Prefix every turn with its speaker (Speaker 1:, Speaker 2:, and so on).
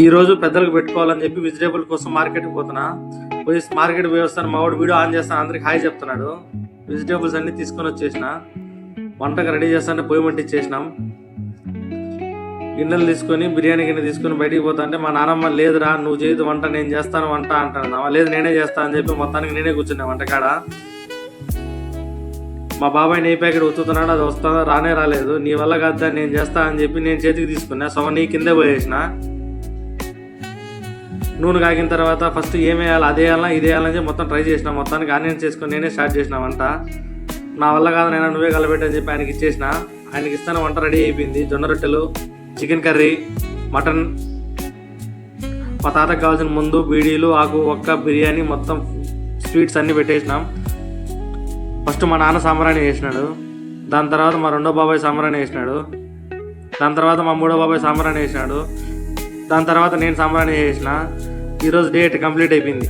Speaker 1: ఈ రోజు పెద్దలకు పెట్టుకోవాలని చెప్పి వెజిటేబుల్ కోసం మార్కెట్కి పోతున్నా. మార్కెట్ పోయి వస్తాను, మా వాడు వీడియో ఆన్ చేస్తాను, అందరికి హాయ్ చెప్తున్నాడు. వెజిటేబుల్స్ అన్ని తీసుకొని వచ్చేసిన వంటకు రెడీ చేస్తానంటే పొయ్యి మంటిచ్చేసినాం. గిన్నెలు తీసుకొని బిర్యానీ గిన్నె తీసుకొని బయటికి పోతా అంటే మా నాన్నమ్మ లేదురా నువ్వు చేయదు వంట, నేను చేస్తాను వంట అంటున్నా. లేదు నేనే చేస్తాను అని చెప్పి మొత్తానికి నేనే కూర్చున్నా వంటకాడ. మా బాబాయ్ నెయ్యి ప్యాకెట్ ఉతుకుతున్నాడు, అది వస్తుందో రాలేదు. నీ వల్ల కాదు నేను చేస్తా అని చెప్పి నేను చేతికి తీసుకున్నా. సగం నీ కిందే పోయేసిన. నూనె కాగిన తర్వాత ఫస్ట్ ఏం వేయాలి, అదే వేయాలా ఇదే వేయాలని చెప్పి మొత్తం ట్రై చేసిన. మొత్తానికి ఆనియన్స్ చేసుకొని నేనే స్టార్ట్ చేసిన వంట. నా వల్ల కాదు నేను నువ్వే కలబెట్టని చెప్పి ఆయనకి ఇచ్చేసిన. ఆయనకి ఇస్తాను వంట రెడీ అయిపోయింది. జొన్న రొట్టెలు, చికెన్ కర్రీ, మటన్, మా తాతకు కావాల్సిన ముందు బీడీలు, ఆకు ఒక్క బిర్యానీ, మొత్తం స్వీట్స్ అన్నీ పెట్టేసినాం. ఫస్ట్ మా నాన్న సాంబ్రాణి వేసినాడు, దాని తర్వాత మా రెండో బాబాయ్ సాంబ్రాణి వేసినాడు, దాని తర్వాత మా మూడో బాబాయ్ సాంబ్రాణి వేసినాడు, దాని తర్వాత నేను సాంబ్రాణి వేసిన. ఈరోజు డేట్ కంప్లీట్ అయిపోయింది.